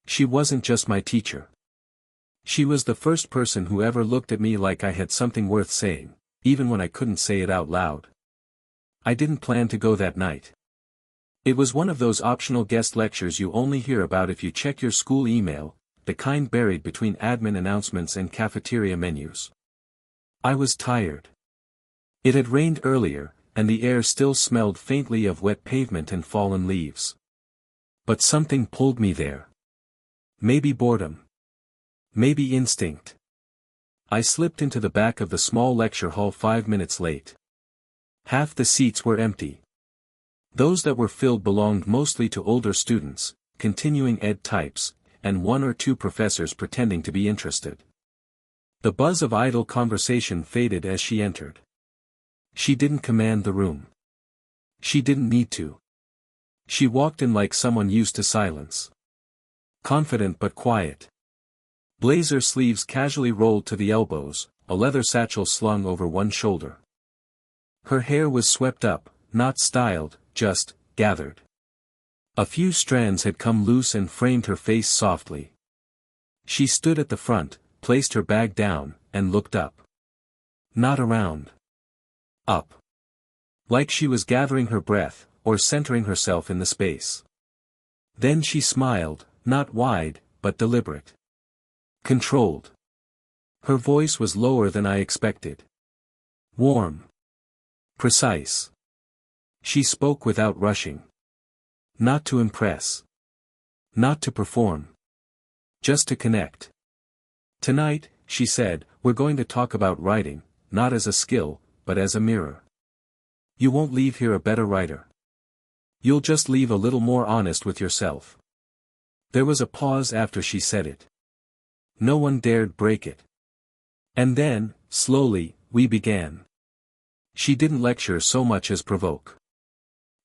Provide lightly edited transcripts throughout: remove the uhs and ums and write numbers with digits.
She wasn't just my teacher. She was the first person who ever looked at me like I had something worth saying, even when I couldn't say it out loud. I didn't plan to go that night. It was one of those optional guest lectures you only hear about if you check your school email, the kind buried between admin announcements and cafeteria menus. I was tired. It had rained earlier, and the air still smelled faintly of wet pavement and fallen leaves. But something pulled me there. Maybe boredom. Maybe instinct. I slipped into the back of the small lecture hall 5 minutes late. Half the seats were empty. Those that were filled belonged mostly to older students, continuing ed types, and 1 or 2 professors pretending to be interested. The buzz of idle conversation faded as she entered. She didn't command the room. She didn't need to. She walked in like someone used to silence. Confident but quiet. Blazer sleeves casually rolled to the elbows, a leather satchel slung over one shoulder. Her hair was swept up, not styled, just gathered. A few strands had come loose and framed her face softly. She stood at the front, placed her bag down, and looked up. Not around. Up. Like she was gathering her breath, or centering herself in the space. Then she smiled, not wide, but deliberate. Controlled. Her voice was lower than I expected. Warm. Precise. She spoke without rushing. Not to impress. Not to perform. Just to connect. Tonight, she said, we're going to talk about writing, not as a skill, but as a mirror. You won't leave here a better writer. You'll just leave a little more honest with yourself. There was a pause after she said it. No one dared break it. And then, slowly, we began. She didn't lecture so much as provoke.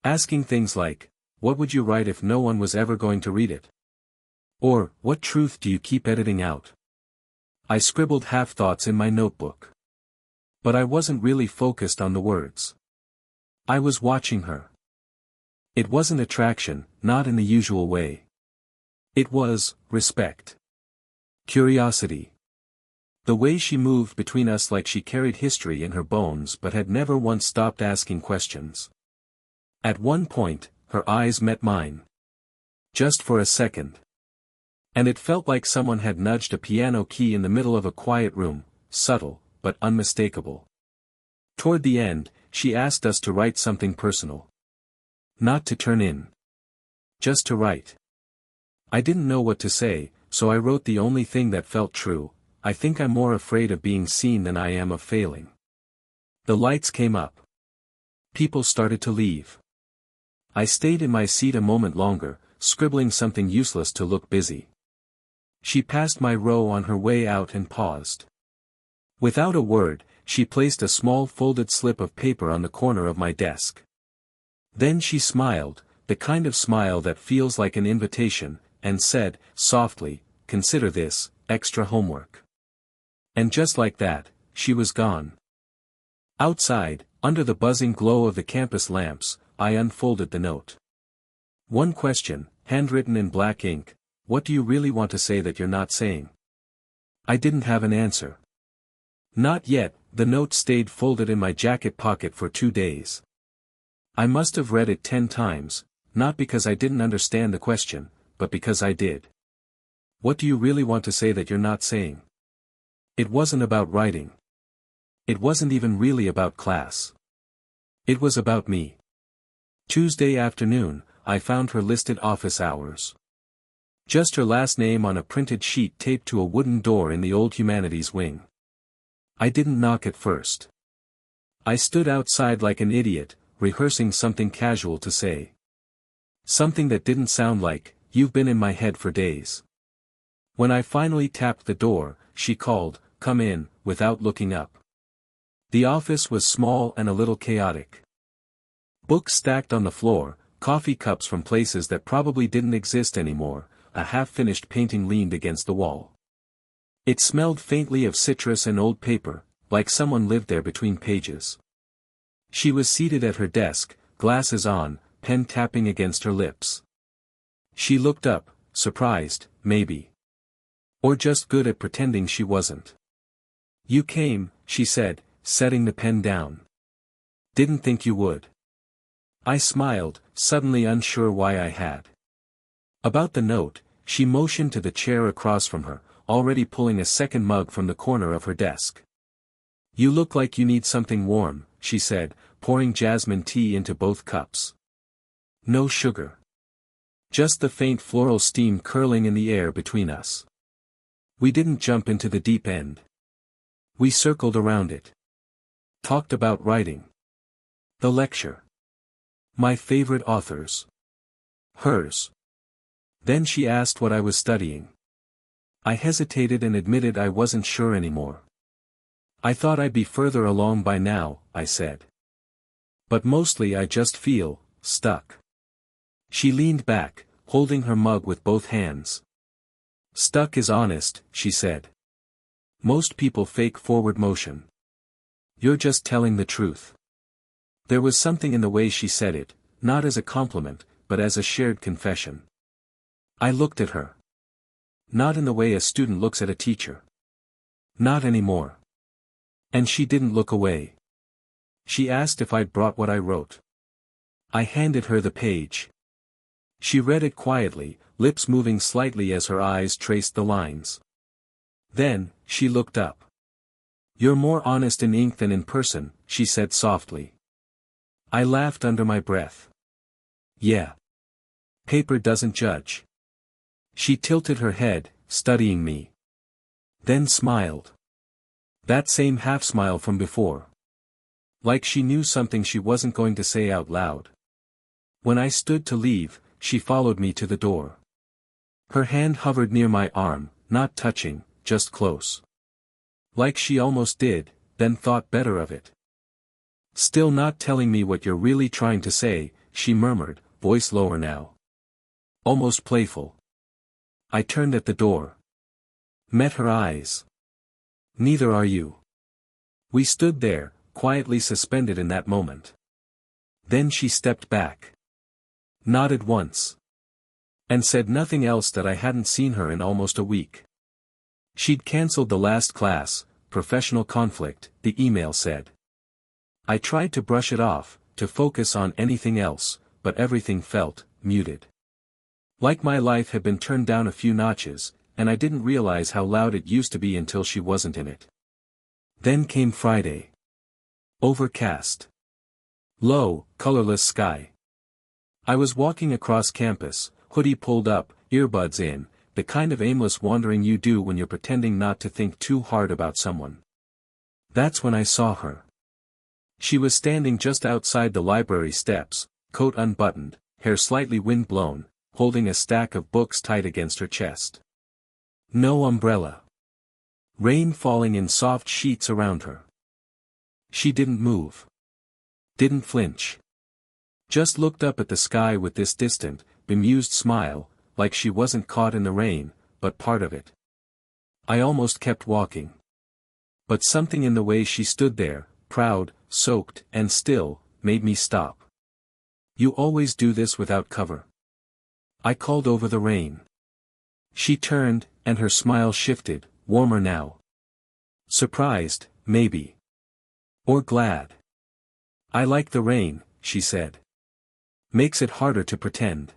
Asking things like, what would you write if no one was ever going to read it? Or, what truth do you keep editing out? I scribbled half-thoughts in my notebook. But I wasn't really focused on the words. I was watching her. It wasn't attraction, not in the usual way. It was respect. Curiosity. The way she moved between us like she carried history in her bones but had never once stopped asking questions. At one point, her eyes met mine. Just for a second. And it felt like someone had nudged a piano key in the middle of a quiet room, subtle, but unmistakable. Toward the end, she asked us to write something personal. Not to turn in. Just to write. I didn't know what to say, so I wrote the only thing that felt true. I think I'm more afraid of being seen than I am of failing. The lights came up. People started to leave. I stayed in my seat a moment longer, scribbling something useless to look busy. She passed my row on her way out and paused. Without a word, she placed a small folded slip of paper on the corner of my desk. Then she smiled, the kind of smile that feels like an invitation, and said, softly, consider this, extra homework. And just like that, she was gone. Outside, under the buzzing glow of the campus lamps, I unfolded the note. One question, handwritten in black ink, what do you really want to say that you're not saying? I didn't have an answer. Not yet. The note stayed folded in my jacket pocket for 2 days. I must have read it 10 times, not because I didn't understand the question, but because I did. What do you really want to say that you're not saying? It wasn't about writing. It wasn't even really about class. It was about me. Tuesday afternoon, I found her listed office hours. Just her last name on a printed sheet taped to a wooden door in the old humanities wing. I didn't knock at first. I stood outside like an idiot, rehearsing something casual to say. Something that didn't sound like, you've been in my head for days. When I finally tapped the door, she called, come in, without looking up. The office was small and a little chaotic. Books stacked on the floor, coffee cups from places that probably didn't exist anymore, a half-finished painting leaned against the wall. It smelled faintly of citrus and old paper, like someone lived there between pages. She was seated at her desk, glasses on, pen tapping against her lips. She looked up, surprised, maybe. Or just good at pretending she wasn't. You came, she said, setting the pen down. Didn't think you would. I smiled, suddenly unsure why I had. About the note, she motioned to the chair across from her, already pulling a second mug from the corner of her desk. You look like you need something warm, she said, pouring jasmine tea into both cups. No sugar. Just the faint floral steam curling in the air between us. We didn't jump into the deep end. We circled around it. Talked about writing. The lecture. My favorite authors. Hers. Then she asked what I was studying. I hesitated and admitted I wasn't sure anymore. I thought I'd be further along by now, I said. But mostly I just feel stuck. She leaned back, holding her mug with both hands. Stuck is honest, she said. Most people fake forward motion. You're just telling the truth. There was something in the way she said it, not as a compliment, but as a shared confession. I looked at her. Not in the way a student looks at a teacher. Not anymore. And she didn't look away. She asked if I'd brought what I wrote. I handed her the page. She read it quietly, lips moving slightly as her eyes traced the lines. Then, she looked up. You're more honest in ink than in person, she said softly. I laughed under my breath. Yeah. Paper doesn't judge. She tilted her head, studying me. Then smiled. That same half-smile from before. Like she knew something she wasn't going to say out loud. When I stood to leave, she followed me to the door. Her hand hovered near my arm, not touching, just close. Like she almost did, then thought better of it. Still not telling me what you're really trying to say, she murmured, voice lower now. Almost playful. I turned at the door. Met her eyes. Neither are you. We stood there, quietly suspended in that moment. Then she stepped back. Nodded once. And said nothing else that I hadn't seen her in almost a week. She'd cancelled the last class, professional conflict, the email said. I tried to brush it off, to focus on anything else, but everything felt muted. Like my life had been turned down a few notches, and I didn't realize how loud it used to be until she wasn't in it. Then came Friday. Overcast. Low, colorless sky. I was walking across campus, hoodie pulled up, earbuds in, the kind of aimless wandering you do when you're pretending not to think too hard about someone. That's when I saw her. She was standing just outside the library steps, coat unbuttoned, hair slightly wind-blown, holding a stack of books tight against her chest. No umbrella. Rain falling in soft sheets around her. She didn't move. Didn't flinch. Just looked up at the sky with this distant, bemused smile, like she wasn't caught in the rain, but part of it. I almost kept walking. But something in the way she stood there, proud, soaked, and still, made me stop. You always do this without cover. I called over the rain. She turned, and her smile shifted, warmer now. Surprised, maybe. Or glad. I like the rain, she said. Makes it harder to pretend.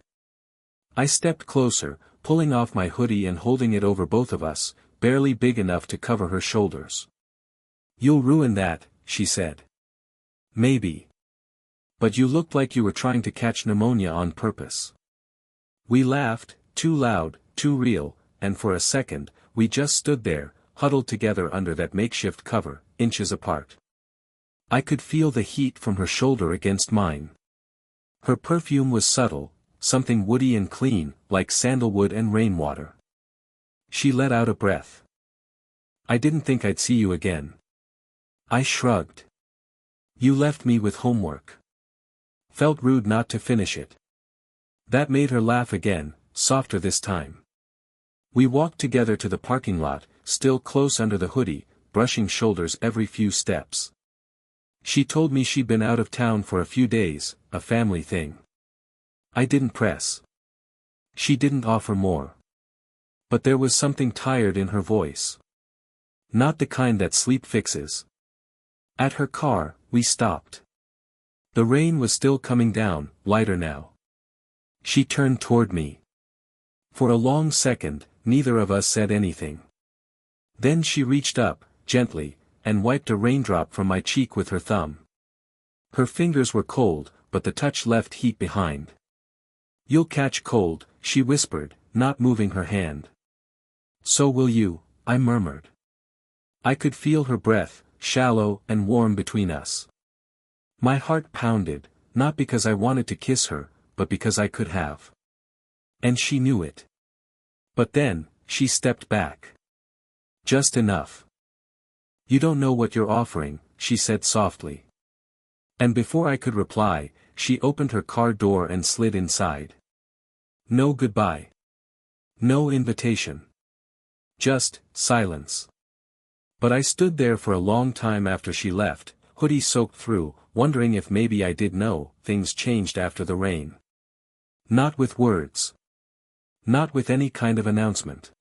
I stepped closer, pulling off my hoodie and holding it over both of us, barely big enough to cover her shoulders. You'll ruin that, she said. Maybe. But you looked like you were trying to catch pneumonia on purpose. We laughed, too loud, too real, and for a second, we just stood there, huddled together under that makeshift cover, inches apart. I could feel the heat from her shoulder against mine. Her perfume was subtle, something woody and clean, like sandalwood and rainwater. She let out a breath. I didn't think I'd see you again. I shrugged. You left me with homework. Felt rude not to finish it. That made her laugh again, softer this time. We walked together to the parking lot, still close under the hoodie, brushing shoulders every few steps. She told me she'd been out of town for a few days, a family thing. I didn't press. She didn't offer more. But there was something tired in her voice. Not the kind that sleep fixes. At her car, we stopped. The rain was still coming down, lighter now. She turned toward me. For a long second, neither of us said anything. Then she reached up, gently, and wiped a raindrop from my cheek with her thumb. Her fingers were cold, but the touch left heat behind. "You'll catch cold," she whispered, not moving her hand. "So will you," I murmured. I could feel her breath, shallow and warm between us. My heart pounded, not because I wanted to kiss her, but because I could have. And she knew it. But then, she stepped back. Just enough. "You don't know what you're offering," she said softly. And before I could reply, she opened her car door and slid inside. No goodbye. No invitation. Just silence. But I stood there for a long time after she left, hoodie soaked through, wondering if maybe I did know things changed after the rain. Not with words. Not with any kind of announcement.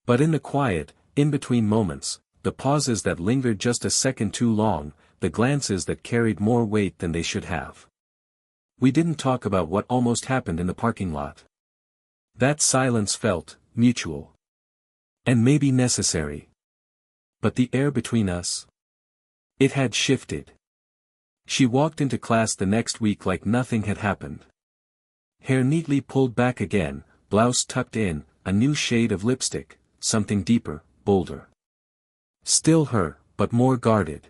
But in the quiet, in-between moments, the pauses that lingered just a second too long, the glances that carried more weight than they should have. We didn't talk about what almost happened in the parking lot. That silence felt mutual. And maybe necessary. But the air between us? It had shifted. She walked into class the next week like nothing had happened. Hair neatly pulled back again, blouse tucked in, a new shade of lipstick, something deeper, bolder. Still her, but more guarded.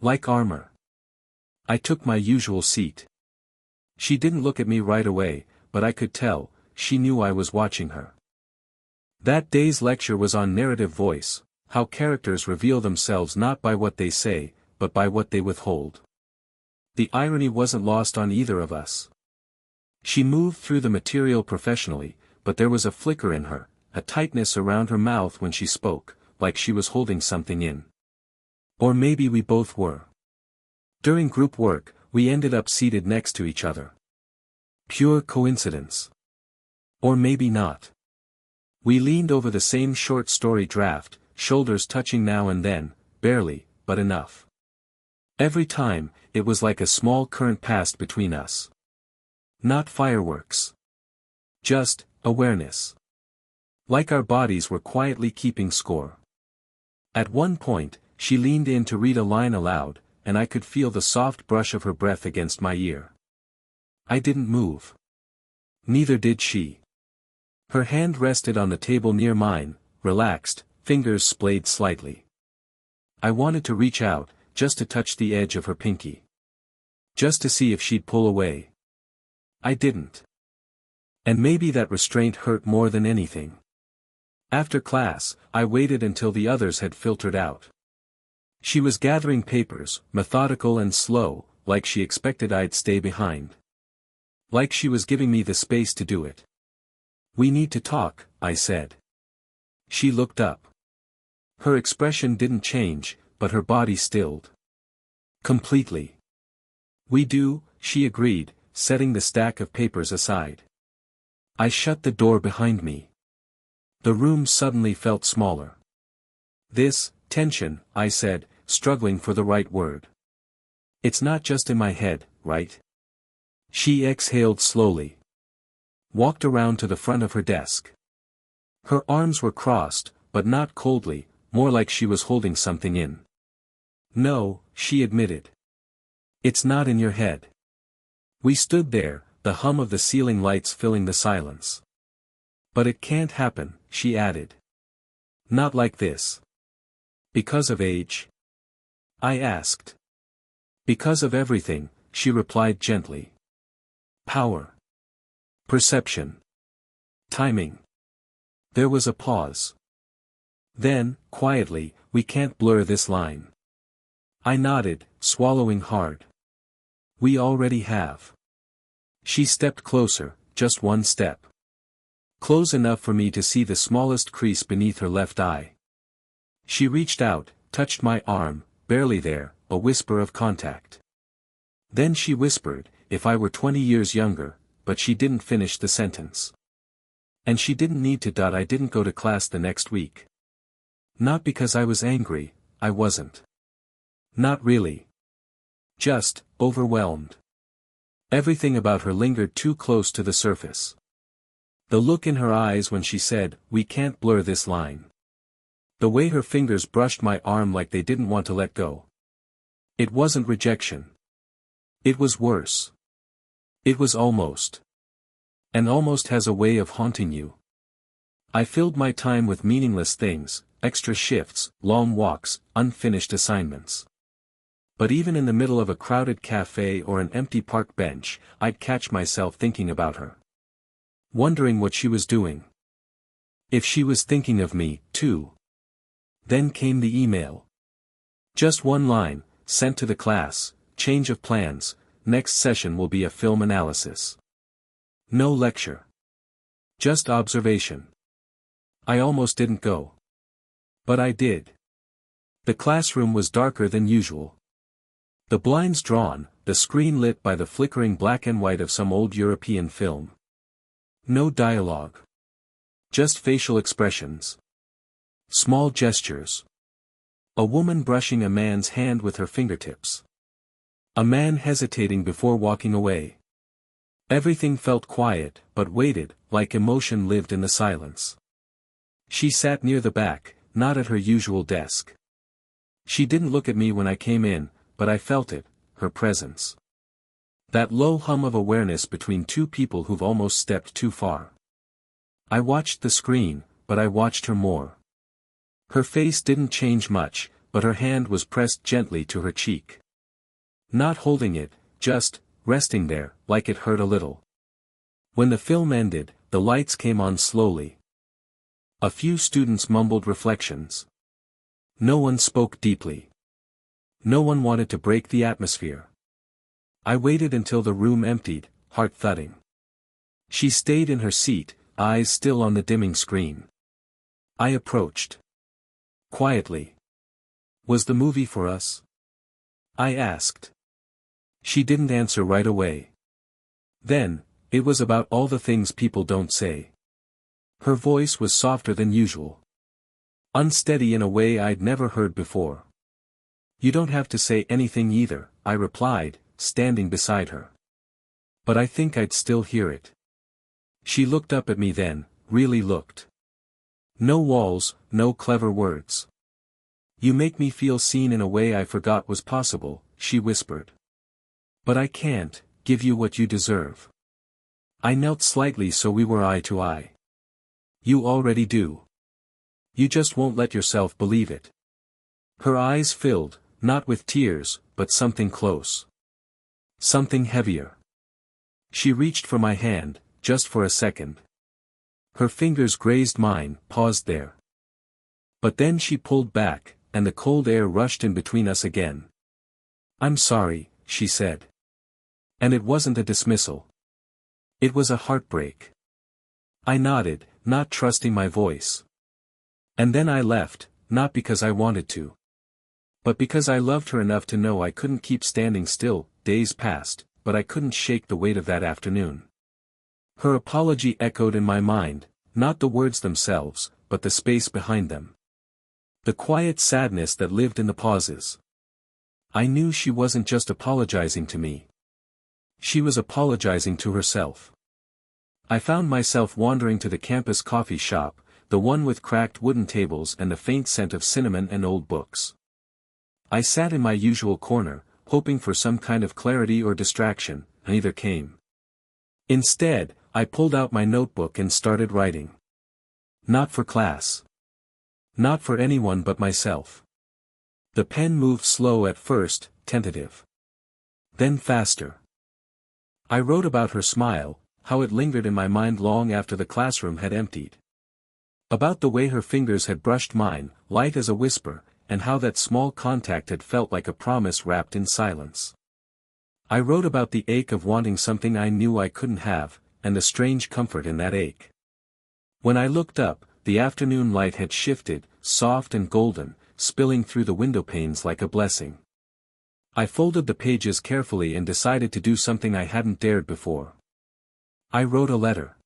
Like armor. I took my usual seat. She didn't look at me right away, but I could tell, she knew I was watching her. That day's lecture was on narrative voice, how characters reveal themselves not by what they say, but by what they withhold. The irony wasn't lost on either of us. She moved through the material professionally, but there was a flicker in her, a tightness around her mouth when she spoke, like she was holding something in. Or maybe we both were. During group work, we ended up seated next to each other. Pure coincidence. Or maybe not. We leaned over the same short story draft, shoulders touching now and then, barely, but enough. Every time, it was like a small current passed between us. Not fireworks. Just awareness. Like our bodies were quietly keeping score. At one point, she leaned in to read a line aloud, and I could feel the soft brush of her breath against my ear. I didn't move. Neither did she. Her hand rested on the table near mine, relaxed, fingers splayed slightly. I wanted to reach out, just to touch the edge of her pinky. Just to see if she'd pull away. I didn't. And maybe that restraint hurt more than anything. After class, I waited until the others had filtered out. She was gathering papers, methodical and slow, like she expected I'd stay behind. Like she was giving me the space to do it. "We need to talk," I said. She looked up. Her expression didn't change, but her body stilled. Completely. "We do," she agreed, setting the stack of papers aside. I shut the door behind me. The room suddenly felt smaller. "This tension," I said, struggling for the right word. "It's not just in my head, right?" She exhaled slowly. Walked around to the front of her desk. Her arms were crossed, but not coldly, more like she was holding something in. "No," she admitted. "It's not in your head." We stood there, the hum of the ceiling lights filling the silence. "But it can't happen," she added. "Not like this." "Because of age?" I asked. "Because of everything," she replied gently. "Power. Perception. Timing." There was a pause. Then, quietly, "We can't blur this line." I nodded, swallowing hard. "We already have." She stepped closer, just one step. Close enough for me to see the smallest crease beneath her left eye. She reached out, touched my arm, barely there, a whisper of contact. Then she whispered, "If I were 20 years younger," but she didn't finish the sentence. And she didn't need to. I didn't go to class the next week. Not because I was angry, I wasn't. Not really. Just, overwhelmed. Everything about her lingered too close to the surface. The look in her eyes when she said, "We can't blur this line." The way her fingers brushed my arm like they didn't want to let go. It wasn't rejection. It was worse. It was almost. And almost has a way of haunting you. I filled my time with meaningless things, extra shifts, long walks, unfinished assignments. But even in the middle of a crowded cafe or an empty park bench, I'd catch myself thinking about her. Wondering what she was doing. If she was thinking of me, too. Then came the email. Just one line, sent to the class, change of plans, next session will be a film analysis. No lecture. Just observation. I almost didn't go. But I did. The classroom was darker than usual. The blinds drawn, the screen lit by the flickering black and white of some old European film. No dialogue. Just facial expressions. Small gestures. A woman brushing a man's hand with her fingertips. A man hesitating before walking away. Everything felt quiet, but waited, like emotion lived in the silence. She sat near the back, not at her usual desk. She didn't look at me when I came in, but I felt it, her presence. That low hum of awareness between two people who've almost stepped too far. I watched the screen, but I watched her more. Her face didn't change much, but her hand was pressed gently to her cheek. Not holding it, just resting there, like it hurt a little. When the film ended, the lights came on slowly. A few students mumbled reflections. No one spoke deeply. No one wanted to break the atmosphere. I waited until the room emptied, heart thudding. She stayed in her seat, eyes still on the dimming screen. I approached. Quietly. Was the movie for us? I asked. She didn't answer right away. Then, it was about all the things people don't say. Her voice was softer than usual. Unsteady in a way I'd never heard before. You don't have to say anything either, I replied, standing beside her. But I think I'd still hear it. She looked up at me then, really looked. No walls, no clever words. You make me feel seen in a way I forgot was possible, she whispered. But I can't give you what you deserve. I knelt slightly so we were eye to eye. You already do. You just won't let yourself believe it. Her eyes filled, not with tears, but something close. Something heavier. She reached for my hand, just for a second. Her fingers grazed mine, paused there. But then she pulled back, and the cold air rushed in between us again. I'm sorry, she said. And it wasn't a dismissal. It was a heartbreak. I nodded, not trusting my voice. And then I left, not because I wanted to. But because I loved her enough to know I couldn't keep standing still. Days passed, but I couldn't shake the weight of that afternoon. Her apology echoed in my mind, not the words themselves, but the space behind them. The quiet sadness that lived in the pauses. I knew she wasn't just apologizing to me. She was apologizing to herself. I found myself wandering to the campus coffee shop, the one with cracked wooden tables and the faint scent of cinnamon and old books. I sat in my usual corner, hoping for some kind of clarity or distraction, neither came. Instead, I pulled out my notebook and started writing. Not for class. Not for anyone but myself. The pen moved slow at first, tentative. Then faster. I wrote about her smile, how it lingered in my mind long after the classroom had emptied. About the way her fingers had brushed mine, light as a whisper, and how that small contact had felt like a promise wrapped in silence. I wrote about the ache of wanting something I knew I couldn't have, and the strange comfort in that ache. When I looked up, the afternoon light had shifted, soft and golden, spilling through the window panes like a blessing. I folded the pages carefully and decided to do something I hadn't dared before. I wrote a letter.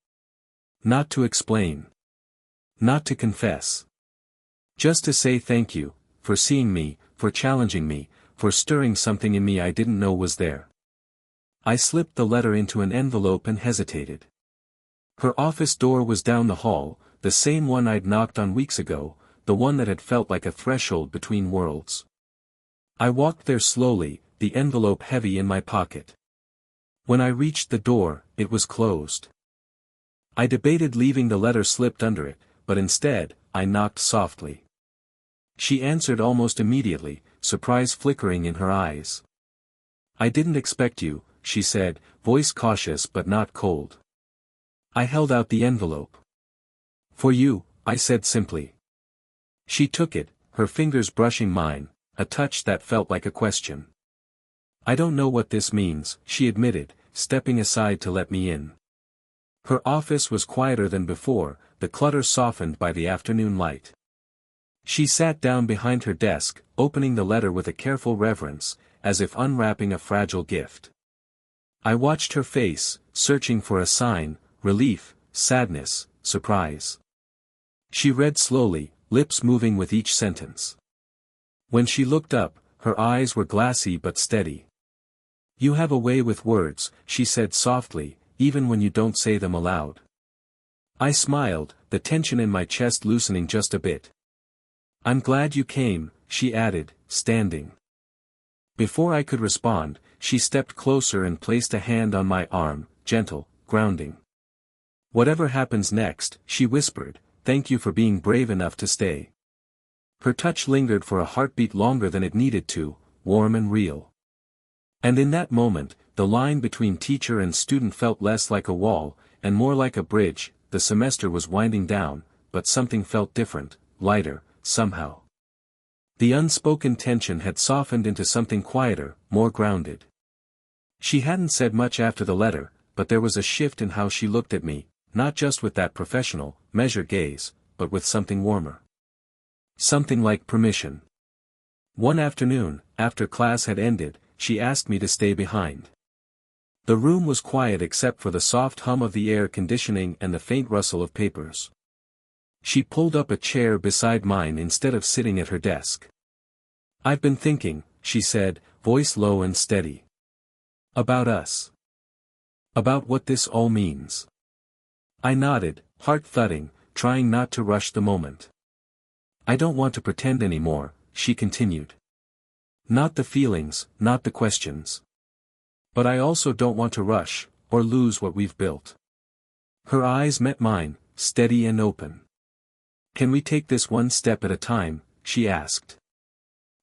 Not to explain. Not to confess. Just to say thank you, for seeing me, for challenging me, for stirring something in me I didn't know was there. I slipped the letter into an envelope and hesitated. Her office door was down the hall, the same one I'd knocked on weeks ago, the one that had felt like a threshold between worlds. I walked there slowly, the envelope heavy in my pocket. When I reached the door, it was closed. I debated leaving the letter slipped under it, but instead, I knocked softly. She answered almost immediately, surprise flickering in her eyes. "I didn't expect you," she said, voice cautious but not cold. I held out the envelope. "For you," I said simply. She took it, her fingers brushing mine, a touch that felt like a question. "I don't know what this means," she admitted, stepping aside to let me in. Her office was quieter than before, the clutter softened by the afternoon light. She sat down behind her desk, opening the letter with a careful reverence, as if unwrapping a fragile gift. I watched her face, searching for a sign, relief, sadness, surprise. She read slowly, lips moving with each sentence. When she looked up, her eyes were glassy but steady. "You have a way with words," she said softly, "even when you don't say them aloud." I smiled, the tension in my chest loosening just a bit. "I'm glad you came," she added, standing. Before I could respond, she stepped closer and placed a hand on my arm, gentle, grounding. "Whatever happens next," she whispered, "thank you for being brave enough to stay." Her touch lingered for a heartbeat longer than it needed to, warm and real. And in that moment, the line between teacher and student felt less like a wall, and more like a bridge. The semester was winding down, but something felt different, lighter, somehow. The unspoken tension had softened into something quieter, more grounded. She hadn't said much after the letter, but there was a shift in how she looked at me, not just with that professional, measured gaze, but with something warmer. Something like permission. One afternoon, after class had ended, she asked me to stay behind. The room was quiet except for the soft hum of the air conditioning and the faint rustle of papers. She pulled up a chair beside mine instead of sitting at her desk. "I've been thinking," she said, voice low and steady. "About us. About what this all means." I nodded, heart thudding, trying not to rush the moment. "I don't want to pretend anymore," she continued. "Not the feelings, not the questions. But I also don't want to rush, or lose what we've built." Her eyes met mine, steady and open. "Can we take this one step at a time?" she asked.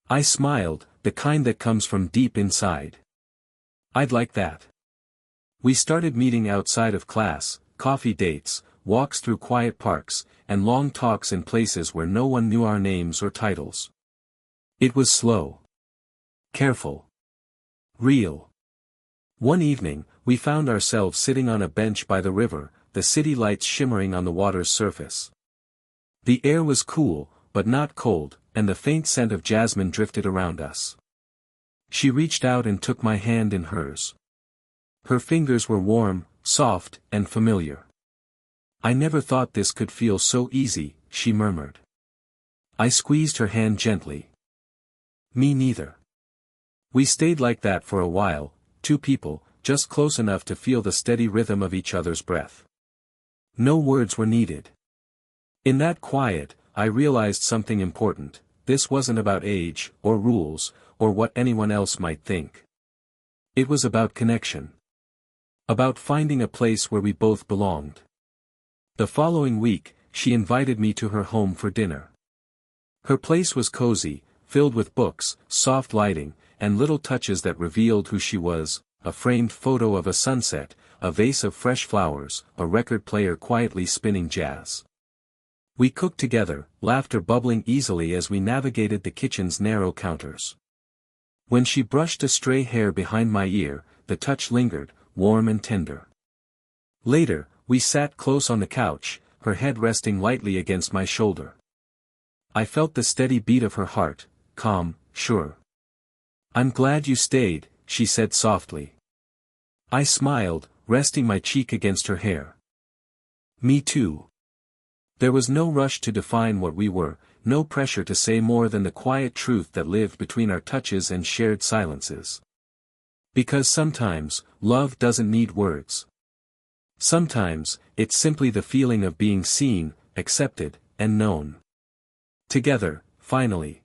I smiled, the kind that comes from deep inside. "I'd like that." We started meeting outside of class, coffee dates, walks through quiet parks, and long talks in places where no one knew our names or titles. It was slow. Careful. Real. One evening, we found ourselves sitting on a bench by the river, the city lights shimmering on the water's surface. The air was cool, but not cold, and the faint scent of jasmine drifted around us. She reached out and took my hand in hers. Her fingers were warm, soft, and familiar. "I never thought this could feel so easy," she murmured. I squeezed her hand gently. "Me neither." We stayed like that for a while, two people, just close enough to feel the steady rhythm of each other's breath. No words were needed. In that quiet, I realized something important. This wasn't about age, or rules, or what anyone else might think. It was about connection. About finding a place where we both belonged. The following week, she invited me to her home for dinner. Her place was cozy, filled with books, soft lighting, and little touches that revealed who she was: a framed photo of a sunset, a vase of fresh flowers, a record player quietly spinning jazz. We cooked together, laughter bubbling easily as we navigated the kitchen's narrow counters. When she brushed a stray hair behind my ear, the touch lingered, warm and tender. Later, we sat close on the couch, her head resting lightly against my shoulder. I felt the steady beat of her heart, calm, sure. "I'm glad you stayed," she said softly. I smiled, resting my cheek against her hair. Me too. There was no rush to define what we were, no pressure to say more than the quiet truth that lived between our touches and shared silences. Because sometimes, love doesn't need words. Sometimes, it's simply the feeling of being seen, accepted, and known. Together, finally.